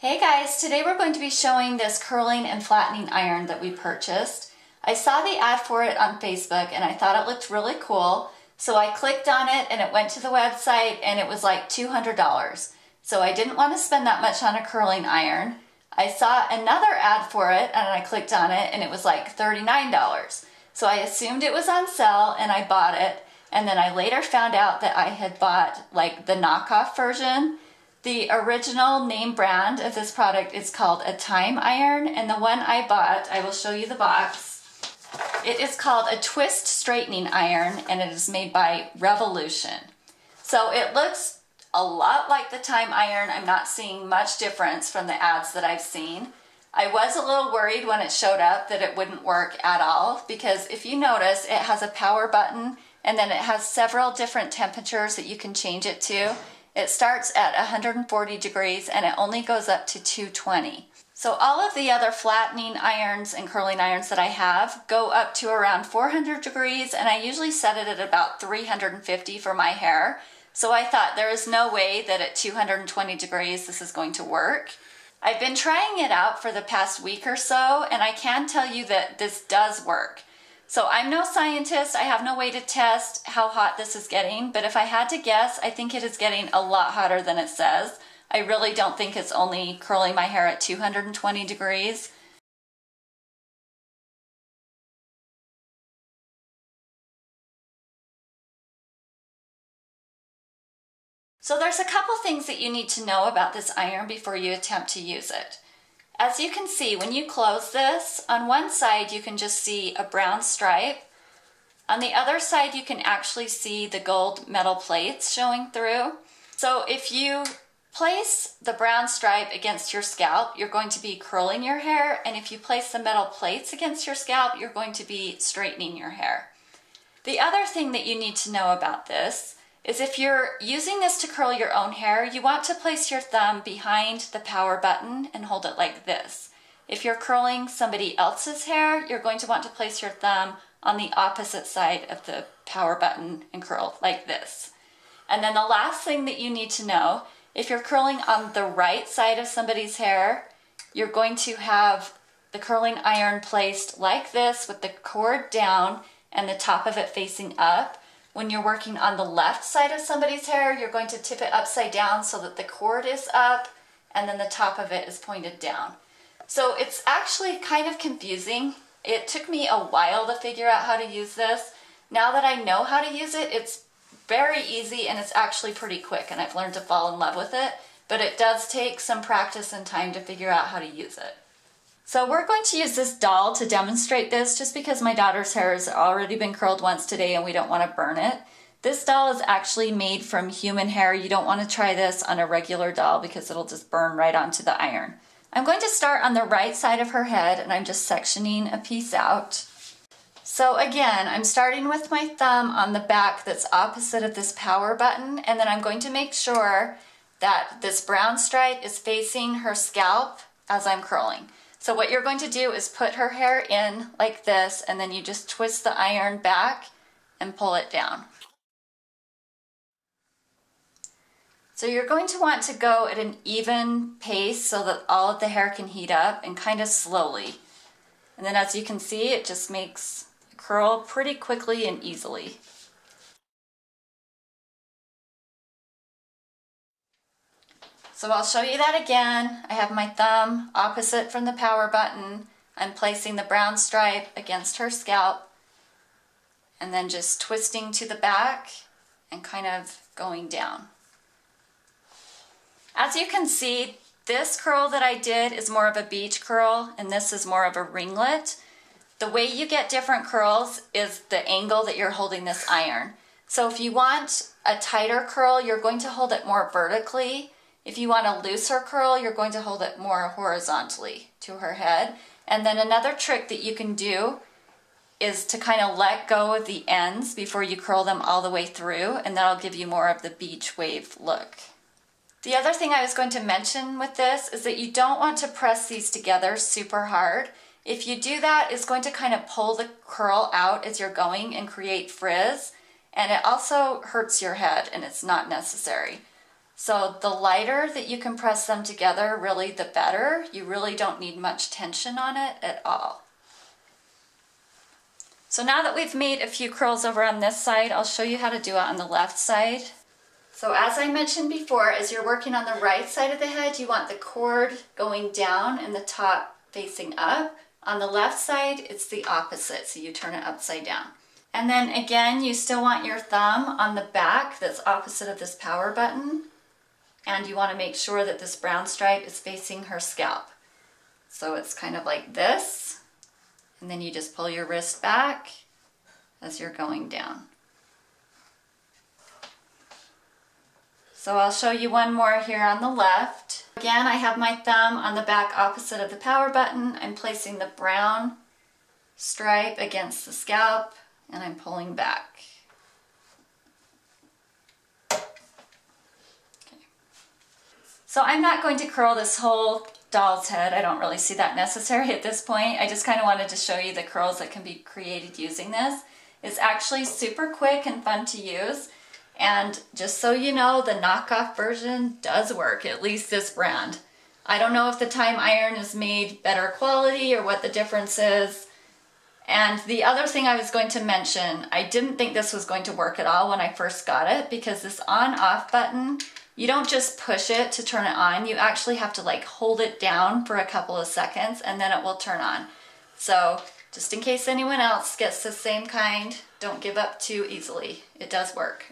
Hey guys, today we're going to be showing this curling and flattening iron that we purchased. I saw the ad for it on Facebook and I thought it looked really cool, so I clicked on it and it went to the website and it was like $200. So I didn't want to spend that much on a curling iron. I saw another ad for it and I clicked on it and it was like $39. So I assumed it was on sale and I bought it, and then I later found out that I had bought like the knockoff version. The original name brand of this product is called a Tyme iron, and the one I bought, I will show you the box. It is called a twist straightening iron and it is made by Revolution. So it looks a lot like the Tyme iron. I'm not seeing much difference from the ads that I've seen. I was a little worried when it showed up that it wouldn't work at all, because if you notice, it has a power button and then it has several different temperatures that you can change it to. It starts at 140 degrees and it only goes up to 220. So all of the other flattening irons and curling irons that I have go up to around 400 degrees, and I usually set it at about 350 for my hair. So I thought there is no way that at 220 degrees this is going to work. I've been trying it out for the past week or so, and I can tell you that this does work. So I'm no scientist, I have no way to test how hot this is getting, but if I had to guess, I think it is getting a lot hotter than it says. I really don't think it's only curling my hair at 220 degrees. So there's a couple things that you need to know about this iron before you attempt to use it. As you can see, when you close this, on one side you can just see a brown stripe. On the other side you can actually see the gold metal plates showing through. So if you place the brown stripe against your scalp, you're going to be curling your hair, and if you place the metal plates against your scalp, you're going to be straightening your hair. The other thing that you need to know about this is if you're using this to curl your own hair, you want to place your thumb behind the power button and hold it like this. If you're curling somebody else's hair, you're going to want to place your thumb on the opposite side of the power button and curl like this. And then the last thing that you need to know, if you're curling on the right side of somebody's hair, you're going to have the curling iron placed like this with the cord down and the top of it facing up. When you're working on the left side of somebody's hair, you're going to tip it upside down so that the cord is up and then the top of it is pointed down. So it's actually kind of confusing. It took me a while to figure out how to use this. Now that I know how to use it, it's very easy and it's actually pretty quick, and I've learned to fall in love with it, but it does take some practice and time to figure out how to use it. So we're going to use this doll to demonstrate this, just because my daughter's hair has already been curled once today and we don't want to burn it. This doll is actually made from human hair. You don't want to try this on a regular doll because it'll just burn right onto the iron. I'm going to start on the right side of her head and I'm just sectioning a piece out. So again, I'm starting with my thumb on the back that's opposite of this power button, and then I'm going to make sure that this brown stripe is facing her scalp as I'm curling. So what you're going to do is put her hair in like this, and then you just twist the iron back and pull it down. So you're going to want to go at an even pace so that all of the hair can heat up, and kind of slowly. And then as you can see, it just makes a curl pretty quickly and easily. So I'll show you that again. I have my thumb opposite from the power button. I'm placing the brown stripe against her scalp and then just twisting to the back and kind of going down. As you can see, this curl that I did is more of a beach curl and this is more of a ringlet. The way you get different curls is the angle that you're holding this iron. So if you want a tighter curl, you're going to hold it more vertically. If you want a looser curl, you're going to hold it more horizontally to her head. And then another trick that you can do is to kind of let go of the ends before you curl them all the way through, and that'll give you more of the beach wave look. The other thing I was going to mention with this is that you don't want to press these together super hard. If you do that, it's going to kind of pull the curl out as you're going and create frizz, and it also hurts your head, and it's not necessary. So the lighter that you can press them together, really the better. You really don't need much tension on it at all. So now that we've made a few curls over on this side, I'll show you how to do it on the left side. So as I mentioned before, as you're working on the right side of the head, you want the cord going down and the top facing up. On the left side, it's the opposite, so you turn it upside down. And then again, you still want your thumb on the back that's opposite of this power button. And you want to make sure that this brown stripe is facing her scalp. So it's kind of like this. And then you just pull your wrist back as you're going down. So I'll show you one more here on the left. Again, I have my thumb on the back opposite of the power button. I'm placing the brown stripe against the scalp and I'm pulling back. Okay. So I'm not going to curl this whole doll's head. I don't really see that necessary at this point. I just kind of wanted to show you the curls that can be created using this. It's actually super quick and fun to use. And just so you know, the knockoff version does work, at least this brand. I don't know if the Tyme iron is made better quality or what the difference is. And the other thing I was going to mention, I didn't think this was going to work at all when I first got it, because this on-off button, you don't just push it to turn it on. You actually have to like hold it down for a couple of seconds and then it will turn on. So just in case anyone else gets the same kind, don't give up too easily. It does work.